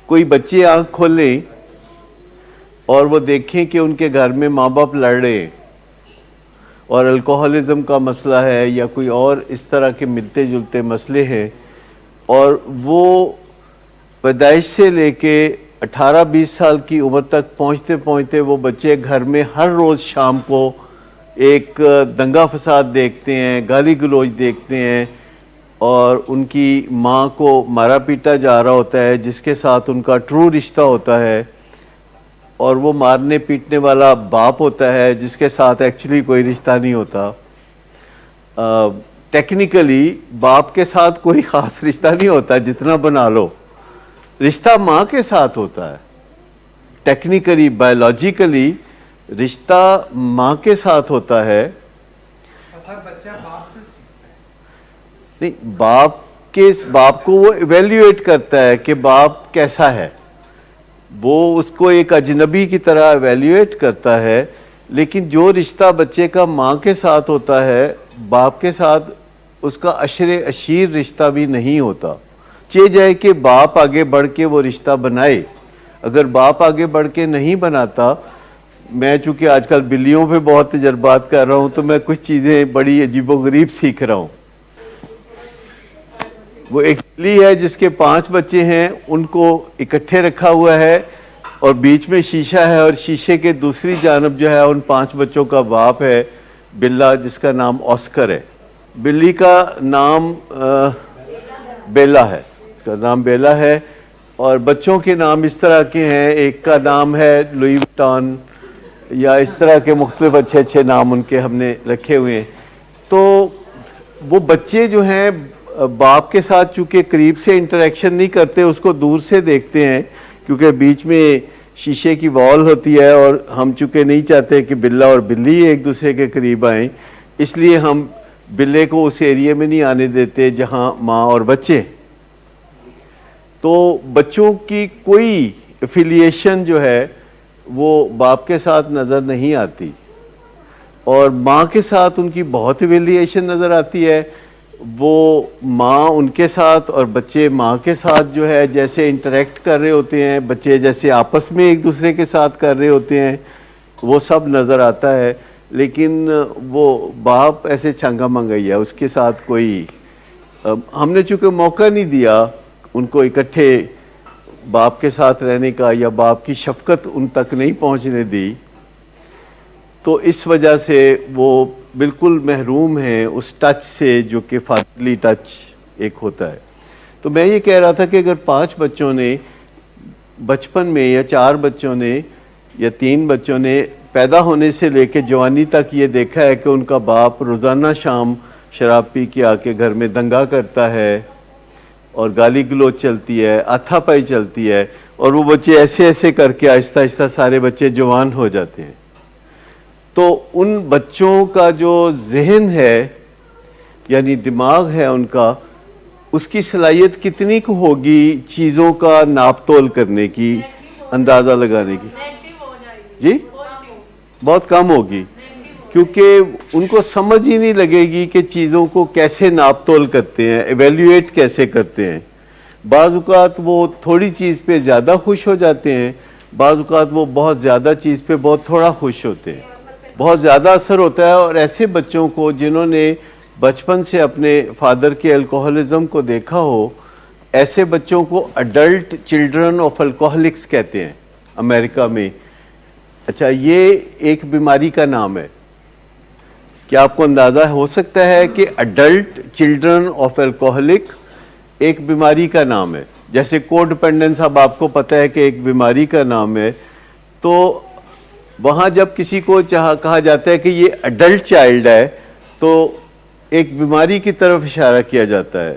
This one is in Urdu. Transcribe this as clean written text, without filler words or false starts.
کوئی بچے آنکھ کھولیں اور وہ دیکھیں کہ ان کے گھر میں ماں باپ لڑ رہے ہیں اور الکوہلزم کا مسئلہ ہے یا کوئی اور اس طرح کے ملتے جلتے مسئلے ہیں، اور وہ پیدائش سے لے کے 18-20 سال کی عمر تک پہنچتے پہنچتے وہ بچے گھر میں ہر روز شام کو ایک دنگا فساد دیکھتے ہیں، گالی گلوچ دیکھتے ہیں، اور ان کی ماں کو مارا پیٹا جا رہا ہوتا ہے جس کے ساتھ ان کا ٹرو رشتہ ہوتا ہے، اور وہ مارنے پیٹنے والا باپ ہوتا ہے جس کے ساتھ ایکچولی کوئی رشتہ نہیں ہوتا۔ ٹیکنیکلی باپ کے ساتھ کوئی خاص رشتہ نہیں ہوتا جتنا بنا لو، رشتہ ماں کے ساتھ ہوتا ہے۔ ٹیکنیکلی بایولوجیکلی رشتہ ماں کے ساتھ ہوتا ہے۔ بچہ باپ سے سیکھتا ہے، نہیں، باپ کو وہ ایویلیویٹ کرتا ہے کہ باپ کیسا ہے، وہ اس کو ایک اجنبی کی طرح ایویلیویٹ کرتا ہے، لیکن جو رشتہ بچے کا ماں کے ساتھ ہوتا ہے باپ کے ساتھ اس کا عشر عشیر رشتہ بھی نہیں ہوتا۔ چاہے جائے کہ باپ آگے بڑھ کے وہ رشتہ بنائے، اگر باپ آگے بڑھ کے نہیں بناتا، میں چونکہ آج کل بلیوں پہ بہت تجربات کر رہا ہوں تو میں کچھ چیزیں بڑی عجیب و غریب سیکھ رہا ہوں۔ وہ ایک بلی ہے جس کے 5 بچے ہیں، ان کو اکٹھے رکھا ہوا ہے اور بیچ میں شیشہ ہے، اور شیشے کے دوسری جانب جو ہے ان 5 بچوں کا باپ ہے بلا، جس کا نام آسکر ہے۔ بلی کا نام بیلا ہے، اس کا نام بیلا ہے، اور بچوں کے نام اس طرح کے ہیں، ایک کا نام ہے لوئی وٹان، یا اس طرح کے مختلف اچھے اچھے نام ان کے ہم نے رکھے ہوئے ہیں۔ تو وہ بچے جو ہیں باپ کے ساتھ چونکہ قریب سے انٹریکشن نہیں کرتے، اس کو دور سے دیکھتے ہیں، کیونکہ بیچ میں شیشے کی وال ہوتی ہے اور ہم چونکہ نہیں چاہتے کہ بلا اور بلی ایک دوسرے کے قریب آئیں، اس لیے ہم بلے کو اس ایریے میں نہیں آنے دیتے جہاں ماں اور بچے۔ تو بچوں کی کوئی ایفیلیشن جو ہے وہ باپ کے ساتھ نظر نہیں آتی، اور ماں کے ساتھ ان کی بہت ایفیلیشن نظر آتی ہے۔ وہ ماں ان کے ساتھ اور بچے ماں کے ساتھ جو ہے جیسے انٹریکٹ کر رہے ہوتے ہیں، بچے جیسے آپس میں ایک دوسرے کے ساتھ کر رہے ہوتے ہیں، وہ سب نظر آتا ہے، لیکن وہ باپ ایسے چھنگا منگائی ہے، اس کے ساتھ کوئی ہم نے چونکہ موقع نہیں دیا ان کو اکٹھے باپ کے ساتھ رہنے کا، یا باپ کی شفقت ان تک نہیں پہنچنے دی، تو اس وجہ سے وہ بالکل محروم ہیں اس ٹچ سے جو کہ فادرلی ٹچ ایک ہوتا ہے۔ تو میں یہ کہہ رہا تھا کہ اگر 5 بچوں نے بچپن میں، یا 4 بچوں نے، یا 3 بچوں نے پیدا ہونے سے لے کے جوانی تک یہ دیکھا ہے کہ ان کا باپ روزانہ شام شراب پی کے آ کے گھر میں دنگا کرتا ہے اور گالی گلوچ چلتی ہے، ہاتھا پائی چلتی ہے، اور وہ بچے ایسے ایسے کر کے آہستہ آہستہ سارے بچے جوان ہو جاتے ہیں، تو ان بچوں کا جو ذہن ہے یعنی دماغ ہے ان کا، اس کی صلاحیت کتنی کو ہوگی چیزوں کا ناپ تول کرنے کی، اندازہ لگانے کی؟ جی بہت کم ہوگی، کیونکہ ان کو سمجھ ہی نہیں لگے گی کہ چیزوں کو کیسے ناپ تول کرتے ہیں، ایویلیویٹ کیسے کرتے ہیں۔ بعض اوقات وہ تھوڑی چیز پہ زیادہ خوش ہو جاتے ہیں، بعض اوقات وہ بہت زیادہ چیز پہ بہت تھوڑا خوش ہوتے ہیں، بہت زیادہ اثر ہوتا ہے۔ اور ایسے بچوں کو جنہوں نے بچپن سے اپنے فادر کے الکوہلزم کو دیکھا ہو، ایسے بچوں کو اڈلٹ چلڈرن آف الکوہلکس کہتے ہیں امریکہ میں۔ اچھا، یہ ایک بیماری کا نام ہے، کیا آپ کو اندازہ ہو سکتا ہے کہ اڈلٹ چلڈرن آف الکوہلک ایک بیماری کا نام ہے؟ جیسے کو ڈیپینڈنس اب آپ کو پتہ ہے کہ ایک بیماری کا نام ہے، تو وہاں جب کسی کو کہا جاتا ہے کہ یہ اڈلٹ چائلڈ ہے تو ایک بیماری کی طرف اشارہ کیا جاتا ہے۔